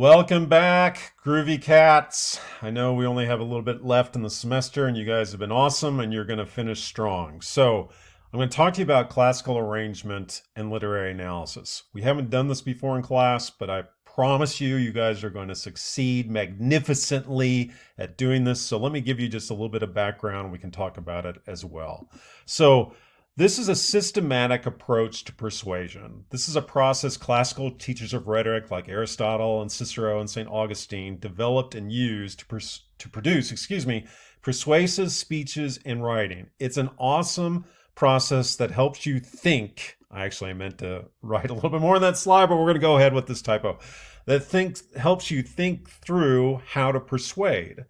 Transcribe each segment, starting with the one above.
Welcome back, Groovy Cats. I know we only have a little bit left in the semester, and you guys have been awesome, and you're going to finish strong. So, I'm going to talk to you about classical arrangement and literary analysis. We haven't done this before in class, but I promise you, you guys are going to succeed magnificently at doing this. So, let me give you just a little bit of background, and we can talk about it as well. So, this is a systematic approach to persuasion. This is a process classical teachers of rhetoric like Aristotle and Cicero and St. Augustine developed and used to produce, persuasive speeches in writing. It's an awesome process that helps you think. I meant to write a little bit more on that slide, but we're going to go ahead with this typo. Helps you think through how to persuade.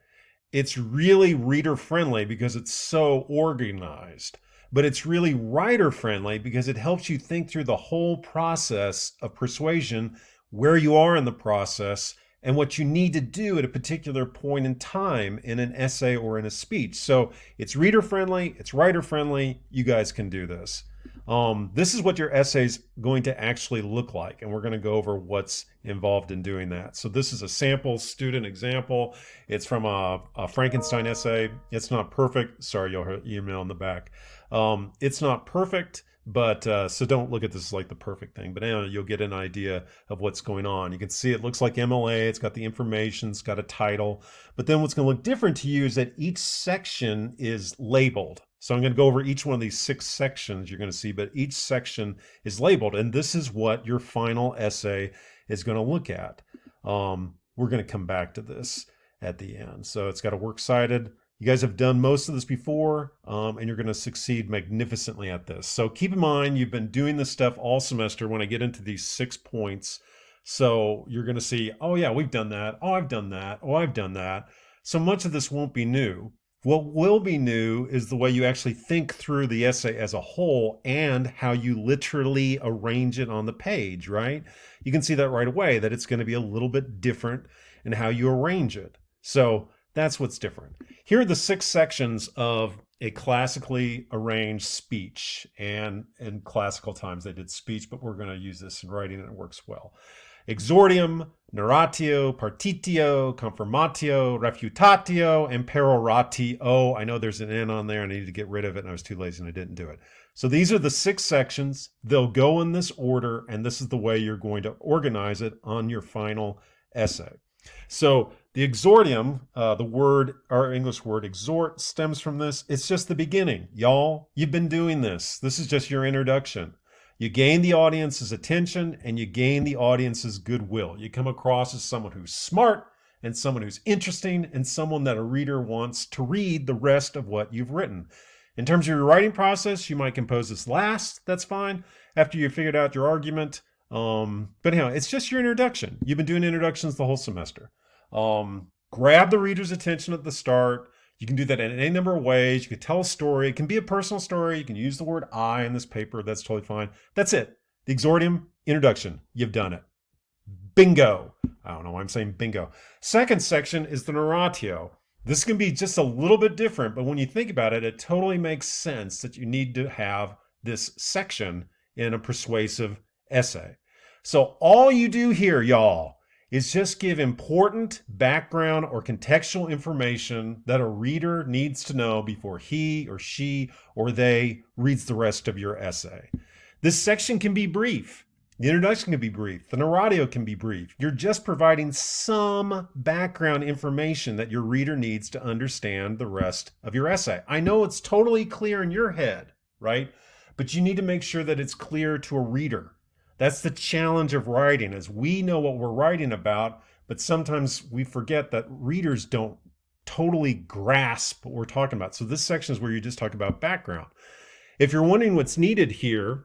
It's really reader friendly because it's so organized, but it's really writer friendly because it helps you think through the whole process of persuasion, where you are in the process, and what you need to do at a particular point in time in an essay or in a speech. So it's reader friendly, it's writer friendly. You guys can do this. This is what your essay is going to actually look like, and we're going to go over what's involved in doing that. So this is a sample student example. It's from a Frankenstein essay. It's not perfect. Sorry, you'll hear email in the back. It's not perfect, but so don't look at this like the perfect thing. But anyway, you'll get an idea of what's going on. You can see it looks like MLA. It's got the information. It's got a title. But then what's going to look different to you is that each section is labeled. So I'm going to go over each one of these 6 sections you're going to see, but each section is labeled. And this is what your final essay is going to look at. We're going to come back to this at the end. So it's got a works cited. You guys have done most of this before, and you're going to succeed magnificently at this. So keep in mind, you've been doing this stuff all semester when I get into these 6 points. So you're going to see, oh yeah, we've done that. Oh, I've done that. Oh, I've done that. So much of this won't be new. What will be new is the way you actually think through the essay as a whole and how you literally arrange it on the page, right? You can see that right away, that it's going to be a little bit different in how you arrange it. So that's what's different. Here are the 6 sections of a classically arranged speech. And in classical times they did speech, but we're going to use this in writing and it works well. Exordium, Narratio, Partitio, Confirmatio, Refutatio, and Peroratio. I know there's an N on there and I need to get rid of it, and I was too lazy and I didn't do it. So these are the 6 sections. They'll go in this order, and this is the way you're going to organize it on your final essay. So the exordium, the word, our English word exhort, stems from this. It's just the beginning. Y'all, you've been doing this. This is just your introduction. You gain the audience's attention and you gain the audience's goodwill. You come across as someone who's smart and someone who's interesting and someone that a reader wants to read the rest of what you've written. In terms of your writing process, you might compose this last. That's fine. After you've figured out your argument. But anyhow, it's just your introduction. You've been doing introductions the whole semester. Grab the reader's attention at the start. You can do that in any number of ways. You can tell a story. It can be a personal story. You can use the word I in this paper. That's totally fine. That's it. The exordium, introduction. You've done it. Bingo. I don't know why I'm saying bingo. Second section is the narratio. This can be just a little bit different, but when you think about it, it totally makes sense that you need to have this section in a persuasive essay. So all you do here, y'all, is just give important background or contextual information that a reader needs to know before he or she or they reads the rest of your essay. This section can be brief. The introduction can be brief. The narratio can be brief. You're just providing some background information that your reader needs to understand the rest of your essay. I know it's totally clear in your head, right? But you need to make sure that it's clear to a reader. That's the challenge of writing, is we know what we're writing about, but sometimes we forget that readers don't totally grasp what we're talking about. So this section is where you just talk about background. If you're wondering what's needed here,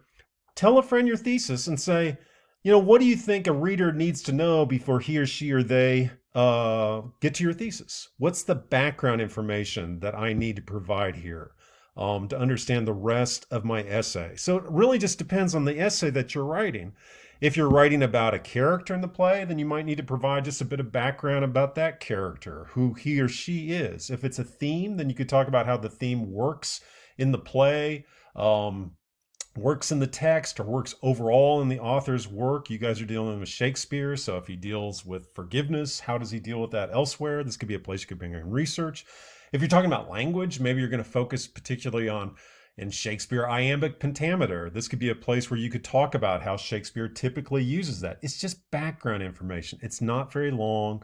tell a friend your thesis and say, what do you think a reader needs to know before he or she or they get to your thesis? What's the background information that I need to provide here? To understand the rest of my essay. So it really just depends on the essay that you're writing. If you're writing about a character in the play, then you might need to provide just a bit of background about that character, who he or she is. If it's a theme, then you could talk about how the theme works in the play. works in the text or works overall in the author's work. You guys are dealing with Shakespeare, so if he deals with forgiveness, how does he deal with that elsewhere? This could be a place you could bring in research. If you're talking about language, maybe you're going to focus particularly on in Shakespeare iambic pentameter. This could be a place where you could talk about how Shakespeare typically uses that. It's just background information. It's not very long.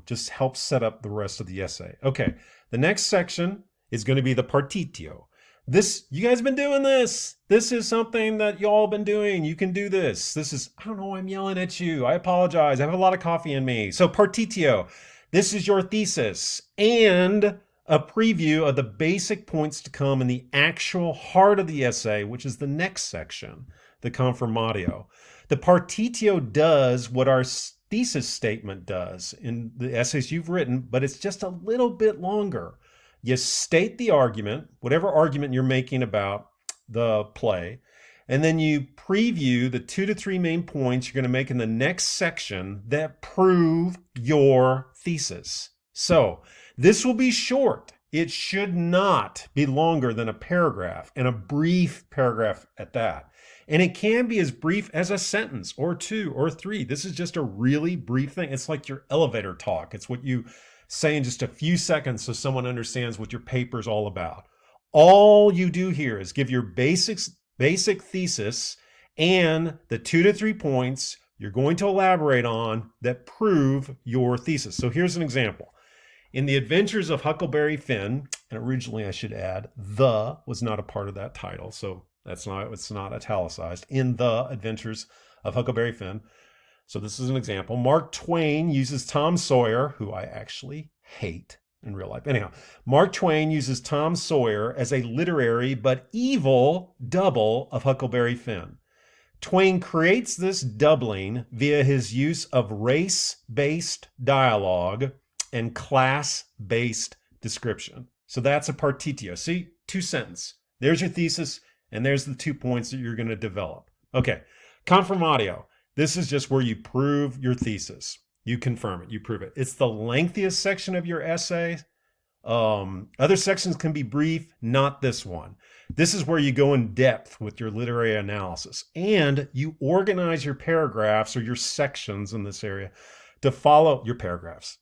Just helps set up the rest of the essay. Okay, the next section is going to be the Partitio. This, you guys have been doing this. This is something that y'all been doing. You can do this. This is, I don't know, I'm yelling at you. I apologize. I have a lot of coffee in me. So Partitio, this is your thesis and a preview of the basic points to come in the actual heart of the essay, which is the next section, the Confirmatio. The Partitio does what our thesis statement does in the essays you've written, but it's just a little bit longer. You state the argument, whatever argument you're making about the play, and then you preview the 2 to 3 main points you're going to make in the next section that prove your thesis. So this will be short. It should not be longer than a paragraph, and a brief paragraph at that. And it can be as brief as a sentence or 2 or 3. This is just a really brief thing. It's like your elevator talk. It's what you say in just a few seconds so someone understands what your paper is all about. All you do here is give your basic thesis and the 2 to 3 points you're going to elaborate on that prove your thesis. So here's an example. In the Adventures of Huckleberry Finn, and originally I should add, the was not a part of that title, so it's not italicized. In the Adventures of Huckleberry Finn. So this is an example. Mark Twain uses Tom Sawyer, who I actually hate in real life. Anyhow, Mark Twain uses Tom Sawyer as a literary but evil double of Huckleberry Finn. Twain creates this doubling via his use of race-based dialogue and class-based description. So that's a Partitio. See, 2 sentences. There's your thesis, and there's the 2 points that you're going to develop. Okay, Confirmatio. This is just where you prove your thesis. You confirm it, you prove it. It's the lengthiest section of your essay. Other sections can be brief, not this one. This is where you go in depth with your literary analysis, and you organize your paragraphs or your sections in this area to follow your paragraphs,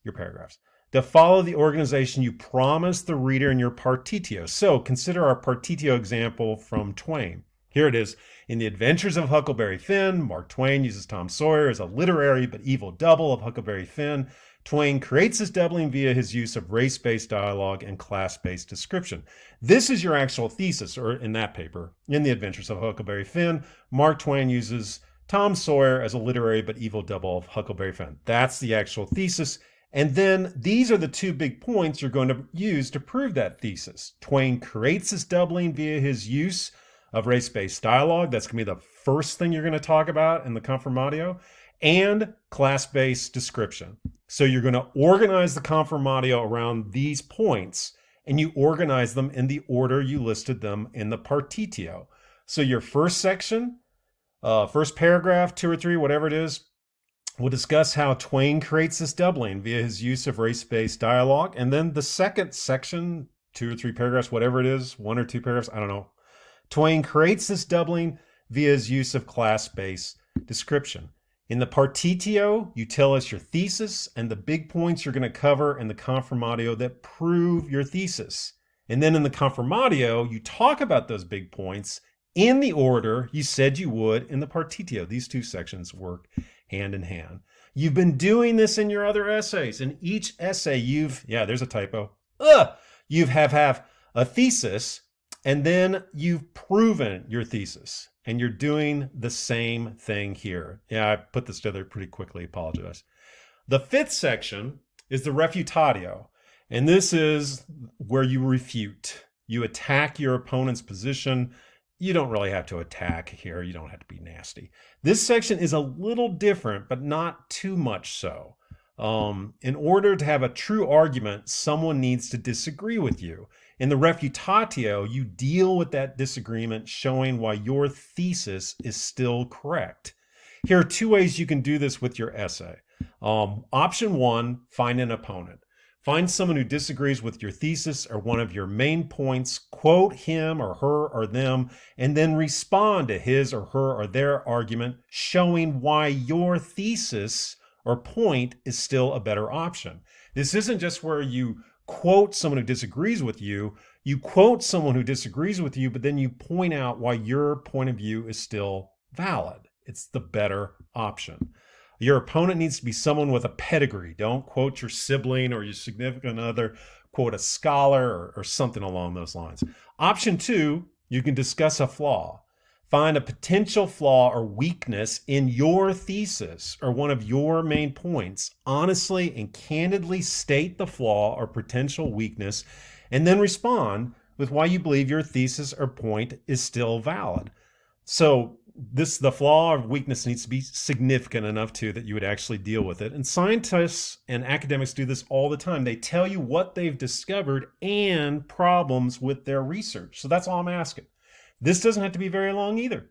to follow the organization you promised the reader in your Partitio. So consider our Partitio example from Twain. Here it is. In the Adventures of Huckleberry Finn, Mark Twain uses Tom Sawyer as a literary but evil double of Huckleberry Finn. Twain creates this doubling via his use of race-based dialogue and class-based description. This is your actual thesis, or in that paper. In the Adventures of Huckleberry Finn, Mark Twain uses Tom Sawyer as a literary but evil double of Huckleberry Finn. That's the actual thesis. And then these are the 2 big points you're going to use to prove that thesis. Twain creates this doubling via his use of race-based dialogue. That's going to be the first thing you're going to talk about in the Confirmatio, and class-based description. So you're going to organize the Confirmatio around these points, and you organize them in the order you listed them in the Partitio. So your first section, first paragraph, 2 or 3, whatever it is, we'll discuss how Twain creates this doubling via his use of race-based dialogue. And then the second section, 2 or 3 paragraphs, whatever it is, 1 or 2 paragraphs, I don't know. Twain creates this doubling via his use of class-based description. In the Partitio, you tell us your thesis and the big points you're going to cover in the Confirmatio that prove your thesis. And then in the Confirmatio, you talk about those big points in the order you said you would in the Partitio. These 2 sections work hand in hand. You've been doing this in your other essays. In each essay, there's a typo. You have a thesis, and then you've proven your thesis. And you're doing the same thing here. Yeah, I put this together pretty quickly, apologize. The 5th section is the Refutatio. And this is where you refute. You attack your opponent's position. You don't really have to attack here. You don't have to be nasty. This section is a little different, but not too much so. In order to have a true argument, someone needs to disagree with you. In the Refutatio, you deal with that disagreement, showing why your thesis is still correct. Here are 2 ways you can do this with your essay. Option 1, find an opponent. Find someone who disagrees with your thesis or one of your main points, quote him or her or them, and then respond to his or her or their argument, showing why your thesis or point is still a better option. This isn't just where you quote someone who disagrees with you. You quote someone who disagrees with you, but then you point out why your point of view is still valid. It's the better option. Your opponent needs to be someone with a pedigree. Don't quote your sibling or your significant other. Quote a scholar or something along those lines. Option 2, you can discuss a flaw. Find a potential flaw or weakness in your thesis or one of your main points. Honestly and candidly state the flaw or potential weakness, and then respond with why you believe your thesis or point is still valid. So the flaw or weakness needs to be significant enough too that you would actually deal with it. And scientists and academics do this all the time. They tell you what they've discovered and problems with their research. So that's all I'm asking. This doesn't have to be very long either.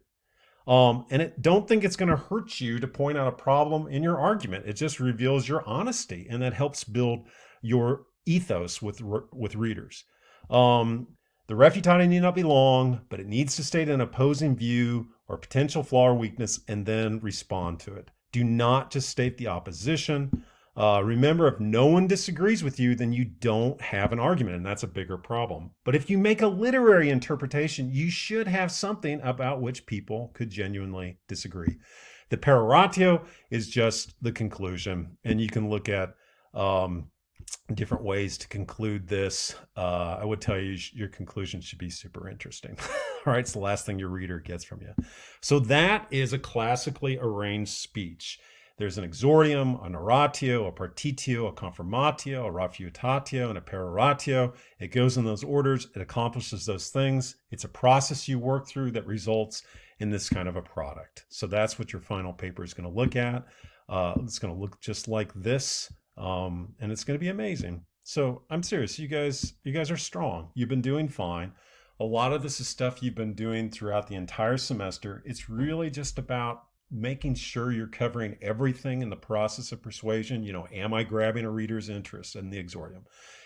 Don't think it's going to hurt you to point out a problem in your argument. It just reveals your honesty, and that helps build your ethos with readers. The Refutatio need not be long, but it needs to state an opposing view or potential flaw or weakness and then respond to it. Do not just state the opposition. Remember, if no one disagrees with you, then you don't have an argument, and that's a bigger problem. But if you make a literary interpretation, you should have something about which people could genuinely disagree. The Peroratio is just the conclusion, and you can look at different ways to conclude this. I would tell you your conclusion should be super interesting. All right, it's the last thing your reader gets from you. So that is a classically arranged speech. There's an Exordium, a Narratio, a Partitio, a Confirmatio, a Refutatio, and a Peroratio. It goes in those orders. It accomplishes those things. It's a process you work through that results in this kind of a product. So that's what your final paper is going to look at. It's going to look just like this. And it's going to be amazing. So I'm serious. You guys are strong. You've been doing fine. A lot of this is stuff you've been doing throughout the entire semester. It's really just about making sure you're covering everything in the process of persuasion. Am I grabbing a reader's interest in the Exordium?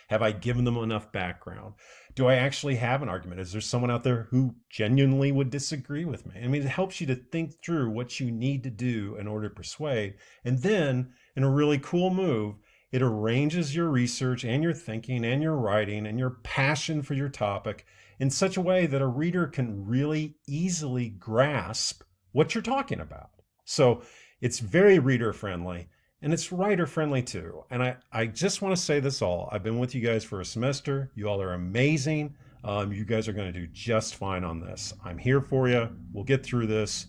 Have I given them enough background? Do I actually have an argument? Is there someone out there who genuinely would disagree with me? It helps you to think through what you need to do in order to persuade. And then, in a really cool move, it arranges your research and your thinking and your writing and your passion for your topic in such a way that a reader can really easily grasp what you're talking about. So it's very reader friendly, and it's writer friendly too. And I just want to say this all. I've been with you guys for a semester. You all are amazing. You guys are going to do just fine on this. I'm here for you. We'll get through this.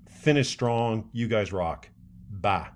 Finish strong. You guys rock. Bye.